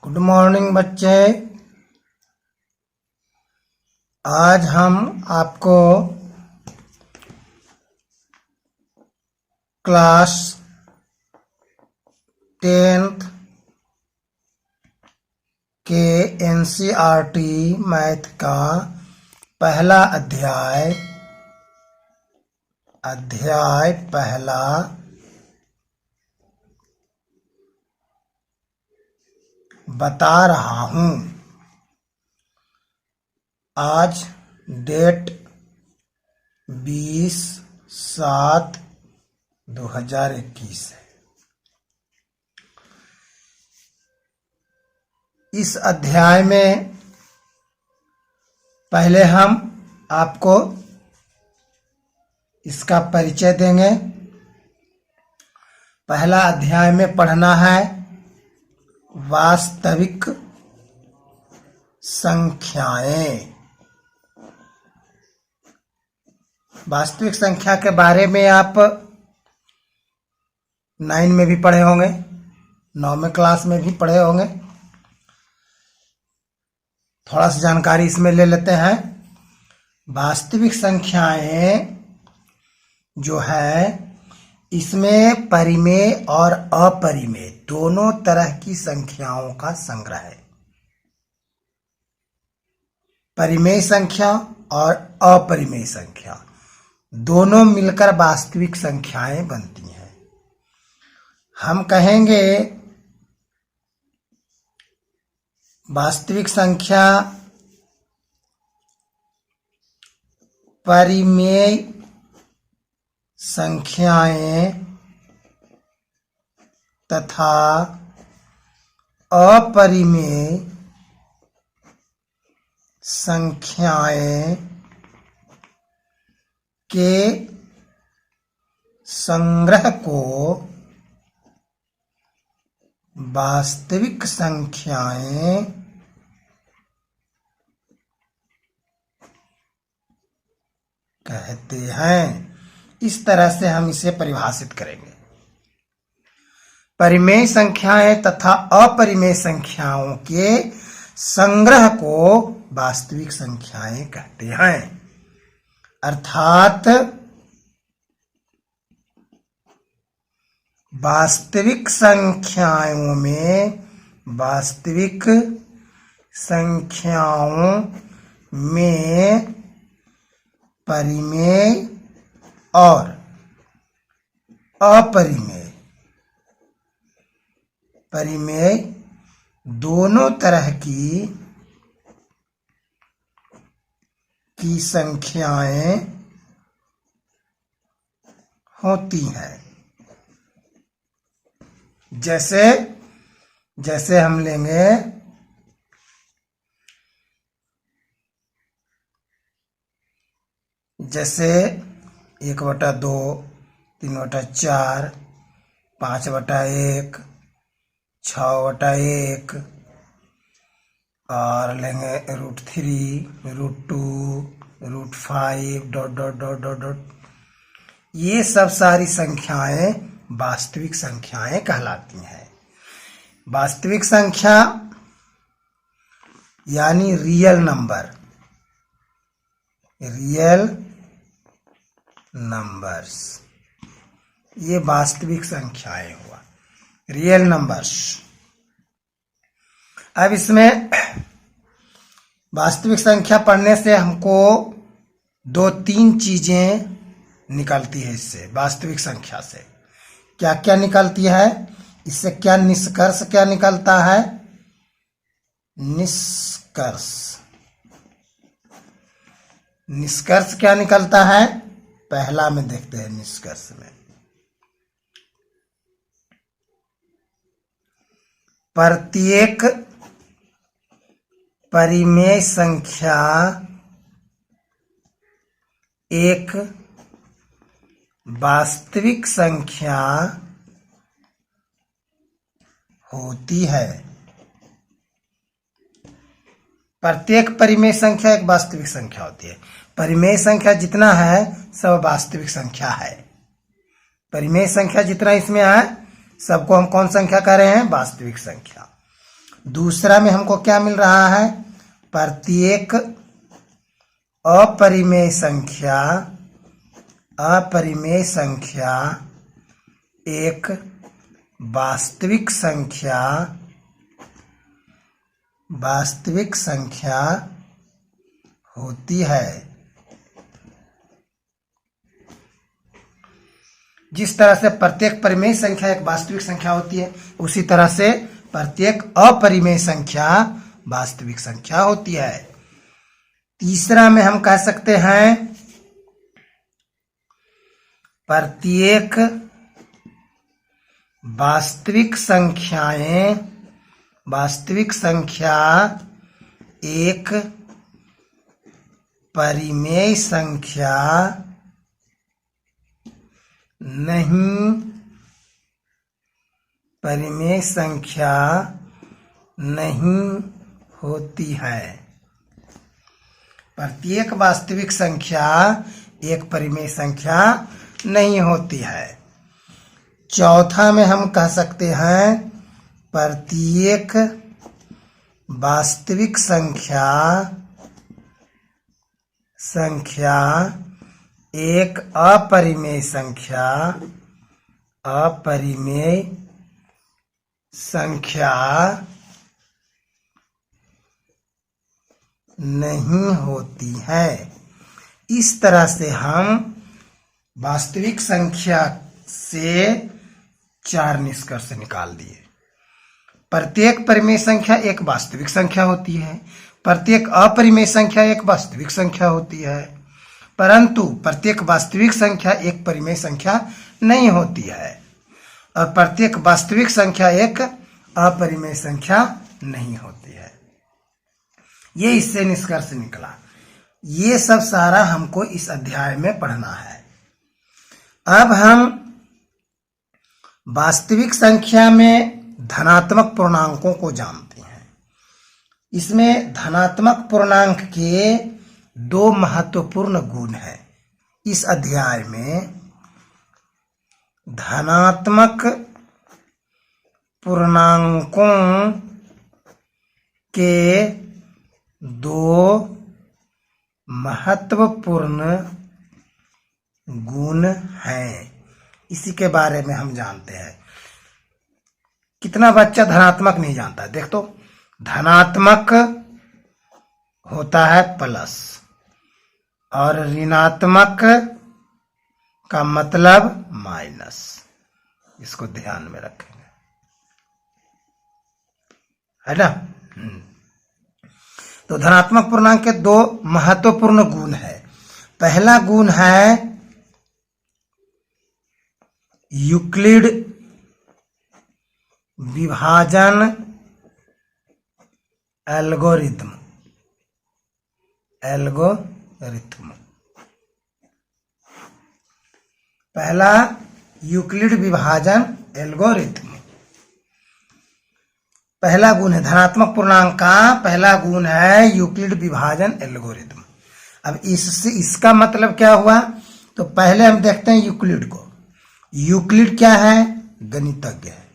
Good morning बच्चे। आज हम आपको क्लास 10th के एनसीईआरटी मैथ का पहला अध्याय पहला बता रहा हूं। आज डेट 20/7/2021 है। इस अध्याय में पहले हम आपको इसका परिचय देंगे। पहला अध्याय में पढ़ना है वास्तविक संख्याएं। वास्तविक संख्या के बारे में आप 9 में भी पढ़े होंगे, 9वें क्लास में भी पढ़े होंगे। थोड़ा सा जानकारी इसमें ले लेते हैं। वास्तविक संख्याएं जो है, इसमें परिमेय और अपरिमेय दोनों तरह की संख्याओं का संग्रह है। परिमेय संख्या और अपरिमेय संख्या दोनों मिलकर वास्तविक संख्याएं बनती हैं। हम कहेंगे वास्तविक संख्या परिमेय संख्याएं तथा अपरिमेय संख्याएं के संग्रह को वास्तविक संख्याएं कहते हैं। इस तरह से हम इसे परिभाषित करेंगे। परिमेय संख्याएं तथा अपरिमेय संख्याओं के संग्रह को वास्तविक संख्याएं कहते हैं। अर्थात वास्तविक संख्याओं में परिमेय और अपरिमेय दोनों तरह की संख्याएं होती हैं। जैसे हम लेंगे जैसे 1/2, 3/4, 5/1, 6/1 और लेंगे √3, √2, √5 ... ये सब सारी संख्याएं वास्तविक संख्याएं कहलाती हैं। वास्तविक संख्या यानी रियल नंबर्स, ये वास्तविक संख्याएं हुआ, रियल नंबर्स। अब इसमें वास्तविक संख्या पढ़ने से हमको 2-3 चीजें निकलती है। इससे वास्तविक संख्या से क्या क्या निकलती है, इससे क्या निष्कर्ष क्या निकलता है। निष्कर्ष क्या निकलता है, पहला में देखते हैं। निष्कर्ष में प्रत्येक परिमेय संख्या एक वास्तविक संख्या होती है। प्रत्येक परिमेय संख्या एक वास्तविक संख्या होती है। परिमेय संख्या जितना है सब वास्तविक संख्या है। परिमेय संख्या जितना इसमें है सबको हम कौन संख्या कह रहे हैं, वास्तविक संख्या। दूसरा में हमको क्या मिल रहा है? प्रत्येक अपरिमेय संख्या एक वास्तविक संख्या होती है। जिस तरह से प्रत्येक परिमेय संख्या एक वास्तविक संख्या होती है, उसी तरह से प्रत्येक अपरिमेय संख्या वास्तविक संख्या होती है। तीसरा में हम कह सकते हैं प्रत्येक वास्तविक संख्या एक परिमेय संख्या नहीं होती है। प्रत्येक वास्तविक संख्या एक परिमेय संख्या नहीं होती है। चौथा में हम कह सकते हैं प्रत्येक वास्तविक संख्या एक अपरिमेय संख्या नहीं होती है। इस तरह से हम वास्तविक संख्या से 4 निष्कर्ष निकाल दिए। प्रत्येक परिमेय संख्या एक वास्तविक संख्या होती है, प्रत्येक अपरिमेय संख्या एक वास्तविक संख्या होती है, परंतु प्रत्येक वास्तविक संख्या एक परिमेय संख्या नहीं होती है, और प्रत्येक वास्तविक संख्या एक अपरिमेय संख्या नहीं होती है। ये इससे निष्कर्ष निकला। ये सब सारा हमको इस अध्याय में पढ़ना है। अब हम वास्तविक संख्या में धनात्मक पूर्णांकों को जानते हैं। इसमें धनात्मक पूर्णांक के 2 महत्वपूर्ण गुण हैं। इस अध्याय में धनात्मक पूर्णांकों के 2 महत्वपूर्ण गुण हैं। इसी के बारे में हम जानते हैं। कितना बच्चा धनात्मक नहीं जानता? देख तो, धनात्मक होता है प्लस, और ऋणात्मक का मतलब माइनस। इसको ध्यान में रखेंगे, है ना। तो धनात्मक पूर्णांक के 2 महत्वपूर्ण गुण है। पहला गुण है यूक्लिड विभाजन एल्गोरिथम। पहला यूक्लिड विभाजन एल्गोरिथम पहला गुण है। धनात्मक पूर्णांक का पहला गुण है यूक्लिड विभाजन एल्गोरिथम। अब इसका मतलब क्या हुआ? तो पहले हम देखते हैं यूक्लिड को। यूक्लिड क्या है? गणितज्ञ है।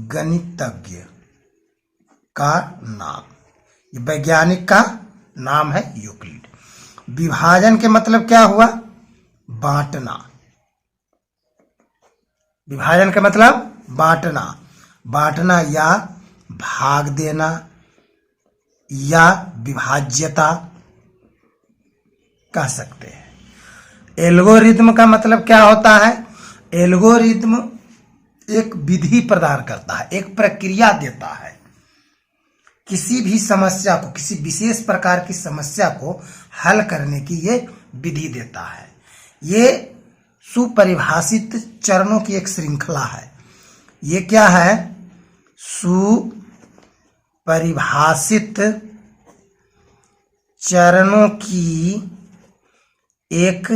गणितज्ञ का नाम, ये वैज्ञानिक का नाम है यूक्लिड। विभाजन के मतलब क्या हुआ? बांटना। विभाजन का मतलब बांटना या भाग देना या विभाज्यता कह सकते हैं। एल्गोरिथम का मतलब क्या होता है? एल्गोरिथम एक विधि प्रदान करता है, एक प्रक्रिया देता है। किसी भी समस्या को, किसी विशेष प्रकार की समस्या को हल करने की ये विधि देता है। ये सुपरिभाषित चरणों की एक श्रृंखला है। ये क्या है? सुपरिभाषित चरणों की एक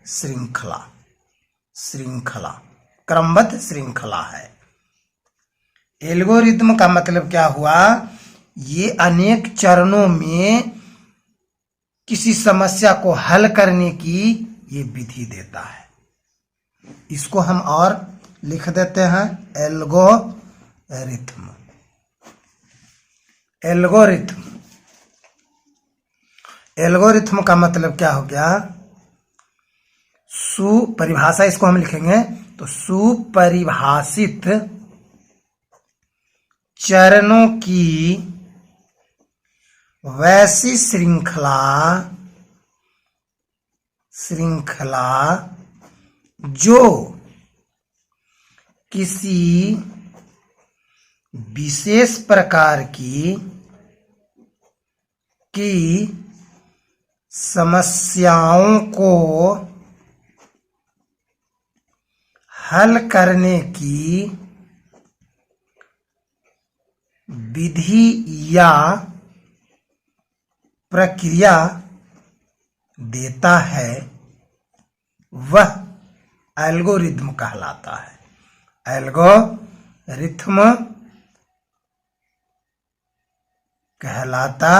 श्रृंखला, क्रमबद्ध श्रृंखला है। एल्गोरिथम का मतलब क्या हुआ? ये अनेक चरणों में किसी समस्या को हल करने की ये विधि देता है। इसको हम और लिख देते हैं एल्गोरिथम। एल्गोरिथम। एल्गोरिथम का मतलब क्या हो गया? सुपरिभाषा, इसको हम लिखेंगे तो सुपरिभाषित चरणों की वैसी श्रृंखला जो किसी विशेष प्रकार की समस्याओं को हल करने की विधि या प्रक्रिया देता है, वह एल्गोरिथम कहलाता है। एल्गोरिथम कहलाता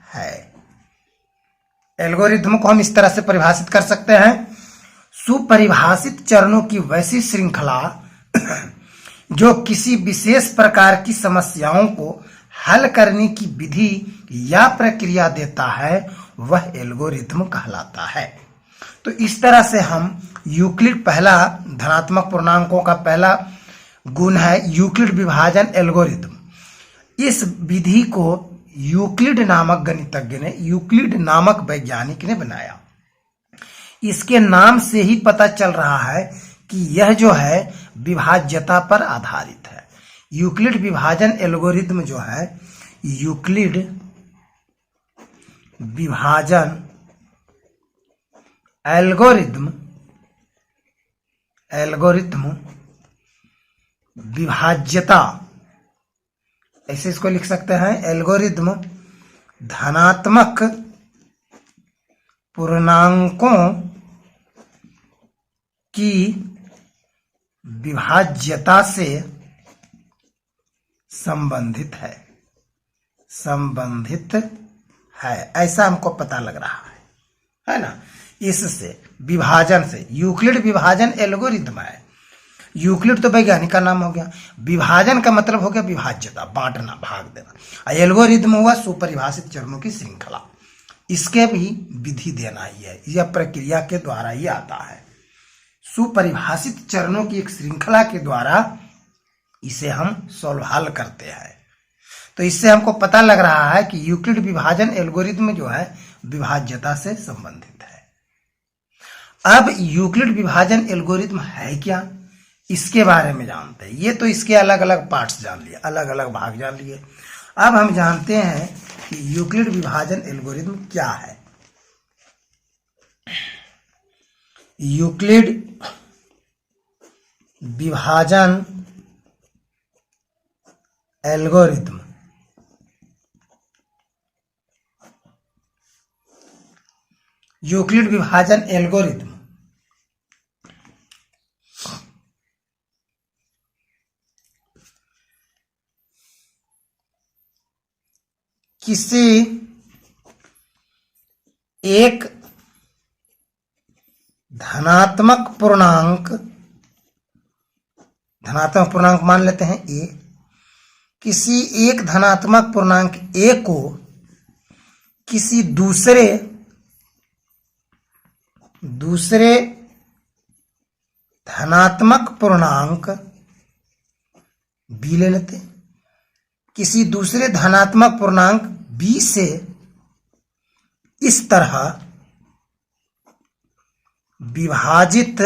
है। एल्गोरिथम को हम इस तरह से परिभाषित कर सकते हैं, सुपरिभाषित चरणों की वैसी श्रृंखला जो किसी विशेष प्रकार की समस्याओं को हल करने की विधि या प्रक्रिया देता है, वह एल्गोरिथम कहलाता है। तो इस तरह से हम यूक्लिड, पहला धनात्मक पूर्णांकों का पहला गुण है यूक्लिड विभाजन एल्गोरिथम। इस विधि को यूक्लिड नामक गणितज्ञ ने, यूक्लिड नामक वैज्ञानिक ने बनाया। इसके नाम से ही पता चल रहा है कि यह जो है विभाज्यता पर आधारित है। यूक्लिड विभाजन एल्गोरिथम जो है, यूक्लिड विभाजन एल्गोरिथम विभाज्यता, ऐसे इसको लिख सकते हैं, एल्गोरिथम धनात्मक पूर्णांकों की विभाज्यता से संबंधित है, ऐसा हमको पता लग रहा है ना। इससे विभाजन से, यूक्लिड विभाजन एल्गोरिथम है। यूक्लिड तो वैज्ञानिक का नाम हो गया, विभाजन का मतलब हो गया विभाज्यता, बांटना, भाग देना। एल्गोरिथम हुआ सुपरिभाषित चरणों की श्रृंखला, इसके भी विधि देना ही है, यह प्रक्रिया के द्वारा ही आता है। सुपरिभाषित चरणों की एक श्रृंखला के द्वारा इसे हम हल करते हैं। तो इससे हमको पता लग रहा है कि यूक्लिड विभाजन एल्गोरिथम जो है विभाज्यता से संबंधित है। अब यूक्लिड विभाजन एल्गोरिथम है क्या, इसके बारे में जानते हैं। ये तो इसके अलग अलग पार्ट्स जान लिए, अलग अलग भाग जान लिए। अब हम जानते हैं कि यूक्लिड विभाजन एल्गोरिथम क्या है। यूक्लिड विभाजन एल्गोरिथम यूक्लिड विभाजन एल्गोरिथम किसी एक धनात्मक पूर्णांक मान लेते हैं ए, किसी एक धनात्मक पूर्णांक ए को किसी दूसरे धनात्मक पूर्णांक बी ले लेते हैं, किसी दूसरे धनात्मक पूर्णांक बी से इस तरह विभाजित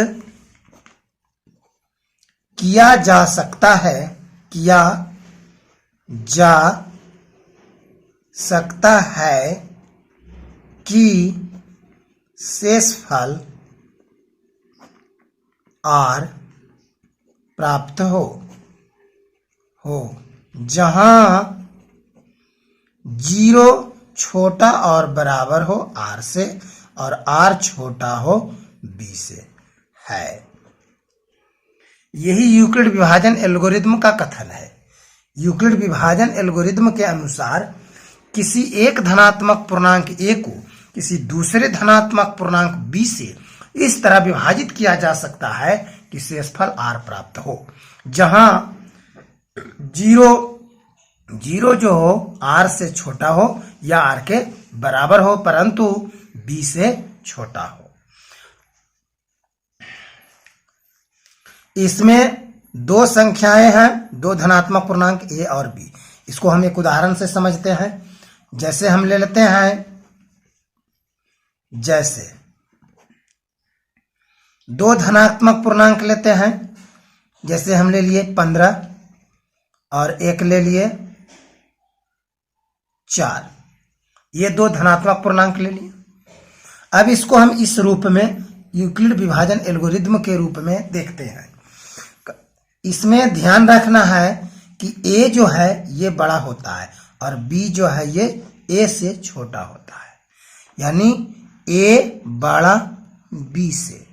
किया जा सकता है कि शेषफल आर प्राप्त हो जहां 0 छोटा और बराबर हो आर से और आर छोटा हो बी से है। यही यूक्लिड विभाजन एल्गोरिथम का कथन है। यूक्लिड विभाजन एल्गोरिथम के अनुसार किसी एक धनात्मक पूर्णांक ए को किसी दूसरे धनात्मक पूर्णांक बी से इस तरह विभाजित किया जा सकता है कि शेषफल आर प्राप्त हो, जहां 0 जीरो जो हो आर से छोटा हो या आर के बराबर हो, परंतु बी से छोटा हो। इसमें दो संख्याएं हैं, दो धनात्मक पूर्णांक ए और बी। इसको हम एक उदाहरण से समझते हैं। जैसे हम ले लेते हैं, जैसे दो धनात्मक पूर्णांक लेते हैं, जैसे हम ले लिए 15 और एक ले लिए 4। ये दो धनात्मक पूर्णांक ले लिए। अब इसको हम इस रूप में यूक्लिड विभाजन एल्गोरिथ्म के रूप में देखते हैं। इसमें ध्यान रखना है कि ए जो है ये बड़ा होता है और बी जो है ये ए से छोटा होता है, यानी ए बड़ा बी से,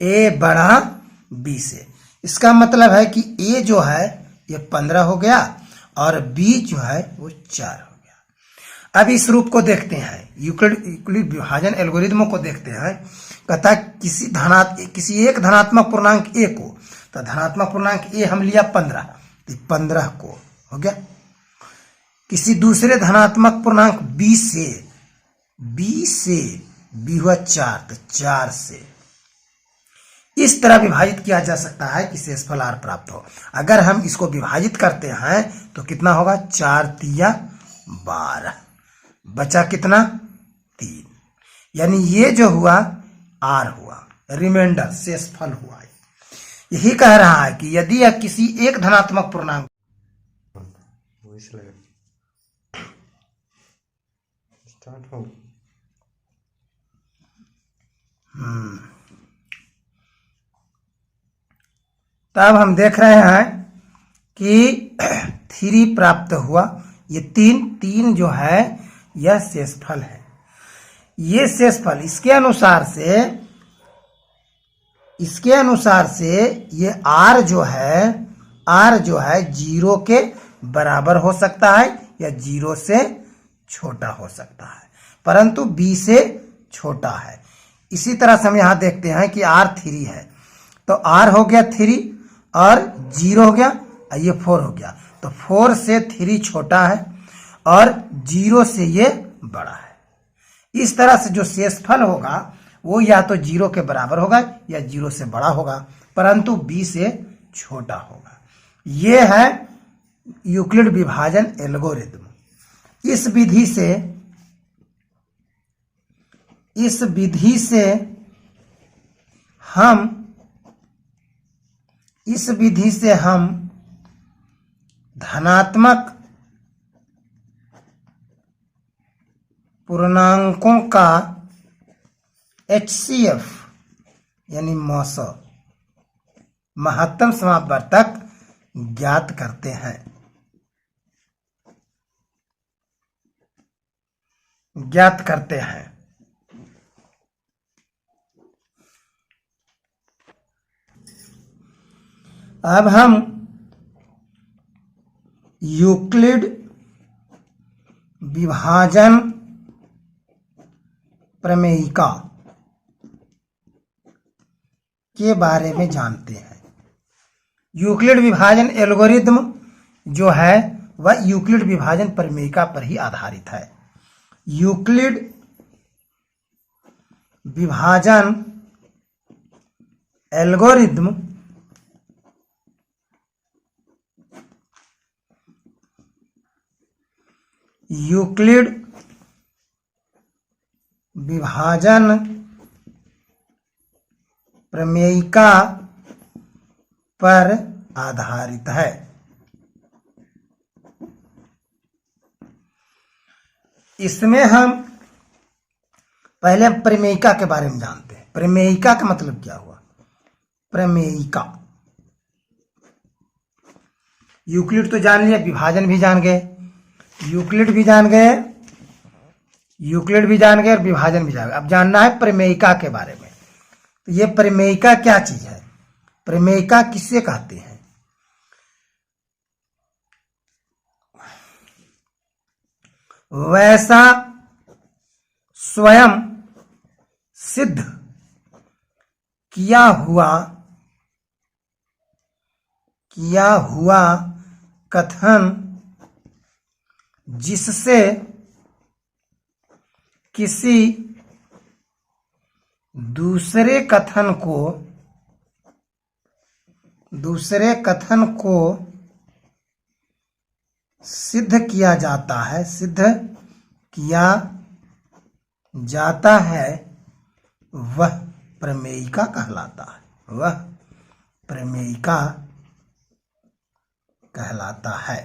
ए बड़ा बी से। इसका मतलब है कि ए जो है ये 15 हो गया और बी जो है वो 4 हो गया। अब इस रूप को देखते हैं, यूक्लिड विभाजन एल्गोरिथम को देखते हैं। कहता है किसी एक धनात्मक पूर्णांक ए को, तो धनात्मक पूर्णांक ए हम लिया 15, तो 15 को हो गया। किसी दूसरे धनात्मक पूर्णांक बी से बी हुआ 4, तो 4 से इस तरह विभाजित किया जा सकता है कि शेषफल आर प्राप्त हो। अगर हम इसको विभाजित करते हैं तो कितना होगा, 4 तिया 12, बचा कितना 3, यानी ये जो हुआ आर हुआ, रिमाइंडर शेषफल हुआ। यही कह रहा है कि यदि यह किसी एक धनात्मक पूर्णांक स्टार्ट हो तब हम देख रहे हैं कि 3 प्राप्त हुआ। ये 3 जो है यह शेषफल है। ये शेषफल इसके अनुसार से ये आर जो है 0 के बराबर हो सकता है या 0 से छोटा हो सकता है, परंतु बी से छोटा है। इसी तरह से हम यहां देखते हैं कि आर 3 है, तो आर हो गया 3 और 0 हो गया, ये 4 हो गया, तो 4 से 3 छोटा है और 0 से ये बड़ा है। इस तरह से जो शेषफल होगा वो या तो 0 के बराबर होगा या 0 से बड़ा होगा, परंतु b से छोटा होगा। ये है यूक्लिड विभाजन एल्गोरिथम। इस विधि से हम धनात्मक पूर्णांकों का HCF यानी महत्तम समापवर्तक ज्ञात करते हैं। अब हम यूक्लिड विभाजन प्रमेयिका के बारे में जानते हैं। यूक्लिड विभाजन एल्गोरिथम जो है वह यूक्लिड विभाजन प्रमेयिका पर ही आधारित है। यूक्लिड विभाजन एल्गोरिथम यूक्लिड विभाजन प्रमेयिका पर आधारित है। इसमें हम पहले प्रमेयिका के बारे में जानते हैं। प्रमेयिका का मतलब क्या हुआ? प्रमेयिका, यूक्लिड तो जान लिया, विभाजन भी जान गए, यूक्लिड भी जान गए और विभाजन भी जान गए। अब जानना है प्रमेयिका के बारे में। तो ये प्रमेयिका क्या चीज है? प्रमेयिका किससे कहते हैं? वैसा स्वयं सिद्ध किया हुआ कथन जिससे किसी दूसरे कथन को सिद्ध किया जाता है वह प्रमेयिका कहलाता है।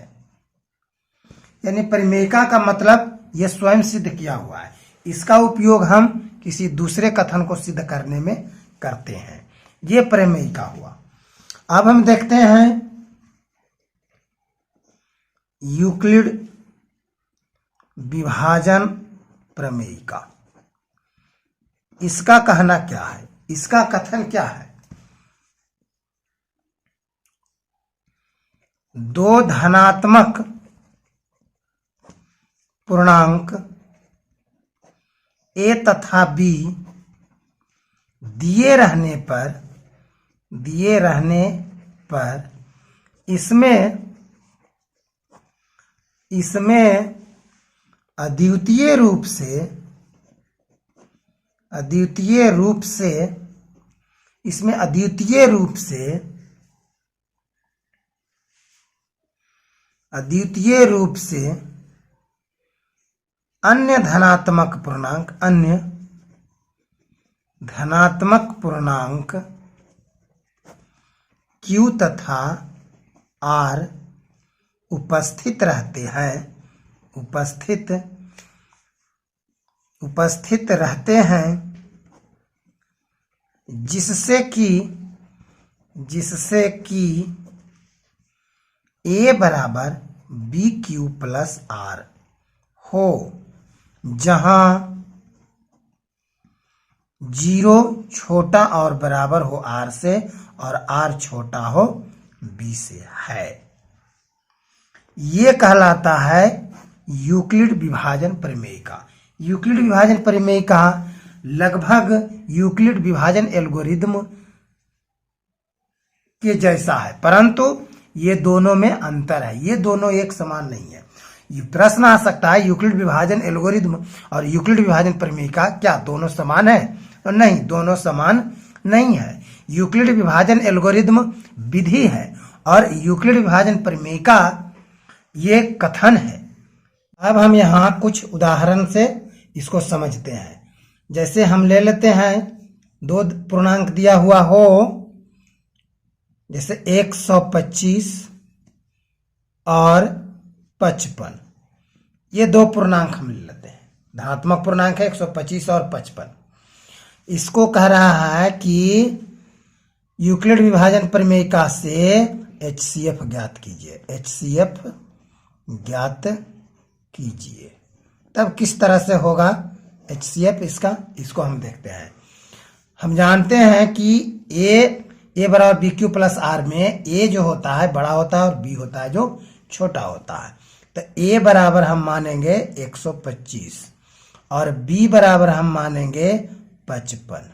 यानी प्रमेयिका का मतलब यह स्वयं सिद्ध किया हुआ है, इसका उपयोग हम किसी दूसरे कथन को सिद्ध करने में करते हैं, ये प्रमेयिका हुआ। अब हम देखते हैं यूक्लिड विभाजन प्रमेयिका। इसका कहना क्या है, इसका कथन क्या है? दो धनात्मक पूर्णांक a तथा b दिए रहने पर इसमें अद्वितीय रूप से अन्य धनात्मक पूर्णांक q तथा r उपस्थित रहते हैं जिससे कि a बराबर BQ प्लस R हो, जहां 0 छोटा और बराबर हो R से और R छोटा हो B से है। ये कहलाता है यूक्लिड विभाजन प्रमेयिका। यूक्लिड विभाजन प्रमेयिका लगभग यूक्लिड विभाजन एल्गोरिदम के जैसा है, परंतु ये दोनों में अंतर है, ये दोनों एक समान नहीं है। प्रश्न आ सकता है यूक्लिड विभाजन एल्गोरिदम और यूक्लिड विभाजन प्रमेयिका क्या दोनों समान है? तो नहीं, दोनों समान नहीं है। यूक्लिड विभाजन एल्गोरिदम विधि है और यूक्लिड विभाजन प्रमेयिका ये कथन है। अब हम यहाँ कुछ उदाहरण से इसको समझते हैं। जैसे हम ले लेते हैं दो पूर्णांक दिया हुआ हो, जैसे 125 और 55, ये दो पूर्णांक हम ले लेते हैं। धनात्मक पूर्णांक है 125 और 55। इसको कह रहा है कि यूक्लिड विभाजन प्रमेयिका से HCF ज्ञात कीजिए, HCF ज्ञात कीजिए। तब किस तरह से होगा HCF इसको हम देखते हैं। हम जानते हैं कि A बराबर BQ प्लस R में A जो होता है बड़ा होता है और B होता है जो छोटा होता है। तो A बराबर हम मानेंगे 125 और B बराबर हम मानेंगे 55।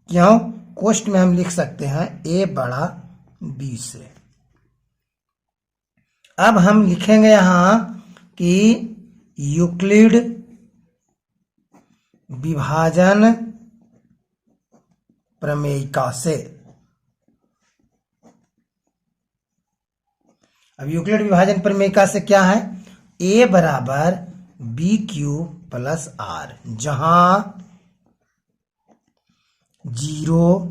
क्यों? कोष्ठ में हम लिख सकते हैं A बड़ा B से। अब हम लिखेंगे यहां कि यूक्लिड विभाजन प्रमेयिका से, अब यूक्लिड विभाजन प्रमेयिका से क्या है? A बराबर BQ प्लस R, जहां 0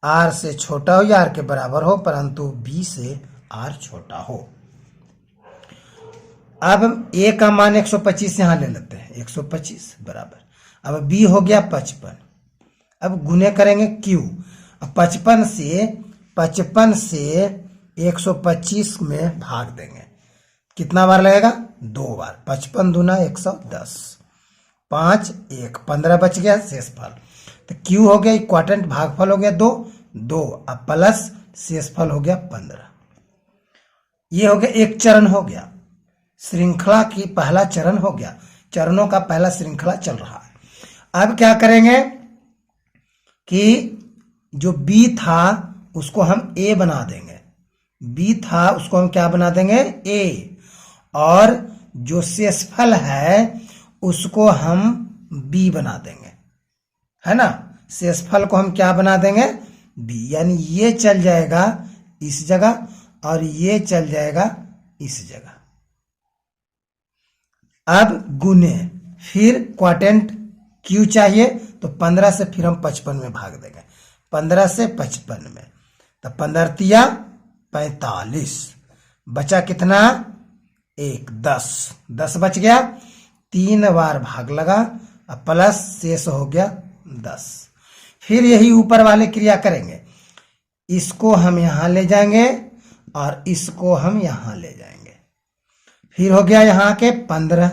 R से छोटा हो या R के बराबर हो, परंतु B से R छोटा हो। अब A का मान 125 यहां ले लेते हैं, 125 बराबर, अब B हो गया 55। अब गुने करेंगे Q, अब 55 से 125 में भाग देंगे, कितना बार लगेगा? 2 बार। 55 दूना 110, 5 1 15 बच गया शेष फल। तो Q हो गया क्वाड्रेंट, भागफल हो गया 2, अब प्लस शेष फल हो गया 15। ये हो गया एक चरण हो गया, श्रृंखला की पहला चरण हो गया, चरणों का पहला श्रृंखला चल रहा है। अब क्या करेंगे कि जो B था उसको हम A बना देंगे, बी था उसको हम क्या बना देंगे ए, और जो शेषफल है उसको हम बी बना देंगे, है ना। शेषफल को हम क्या बना देंगे बी, यानी ये चल जाएगा इस जगह और ये चल जाएगा इस जगह। अब गुने, फिर क्वाटेंट क्यू चाहिए तो 15 से फिर हम 55 में भाग देंगे, 15 से 55 में, तो 15 तिया 45, बचा कितना 1, 10 बच गया, 3 बार भाग लगा अब प्लस शेष हो गया 10। फिर यही ऊपर वाले क्रिया करेंगे, इसको हम यहां ले जाएंगे और इसको हम यहां ले जाएंगे, फिर हो गया यहां के 15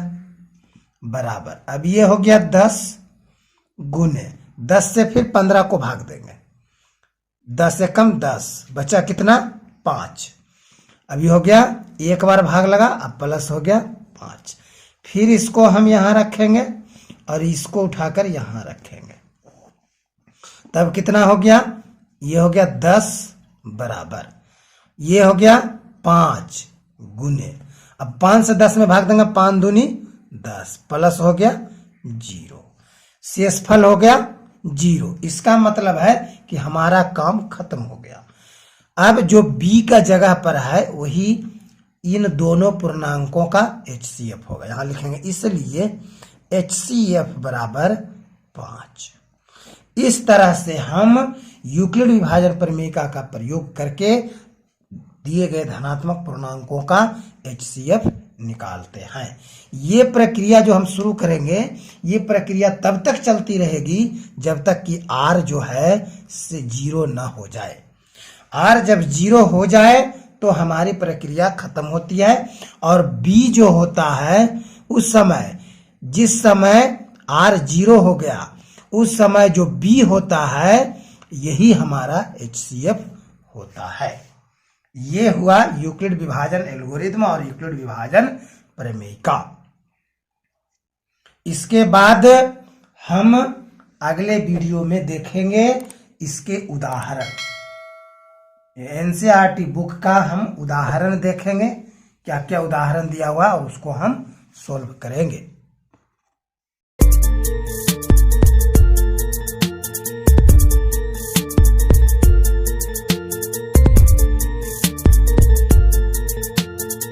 बराबर, अब ये हो गया 10 गुने 10 से फिर 15 को भाग देंगे, 10 से कम 10, बचा कितना 5, अभी हो गया 1 बार भाग लगा अब प्लस हो गया 5, फिर इसको हम यहां रखेंगे और इसको उठाकर यहां रखेंगे, तब कितना हो गया, ये हो गया 10 बराबर, ये हो गया 5 गुने, अब 5 से 10 में भाग देंगे, 5 दूनी 10 प्लस हो गया 0, शेषफल हो गया 0। इसका मतलब है कि हमारा काम खत्म हो गया। अब जो b का जगह पर है वही इन दोनों पूर्णांकों का HCF होगा, यहां लिखेंगे, इसलिए HCF बराबर 5। इस तरह से हम यूक्लिड विभाजन प्रमेयिका का प्रयोग करके दिए गए धनात्मक पूर्णांकों का HCF निकालते हैं। ये प्रक्रिया जो हम शुरू करेंगे, ये प्रक्रिया तब तक चलती रहेगी जब तक कि R जो है से 0 ना हो जाए। R जब 0 हो जाए तो हमारी प्रक्रिया खत्म होती है, और B जो होता है उस समय, जिस समय R 0 हो गया उस समय जो B होता है यही हमारा HCF होता है। ये हुआ यूक्लिड विभाजन एल्गोरिथम और यूक्लिड विभाजन प्रमेयिका। इसके बाद हम अगले वीडियो में देखेंगे इसके उदाहरण, एनसीईआरटी बुक का हम उदाहरण देखेंगे, क्या क्या उदाहरण दिया हुआ और उसको हम सोल्व करेंगे।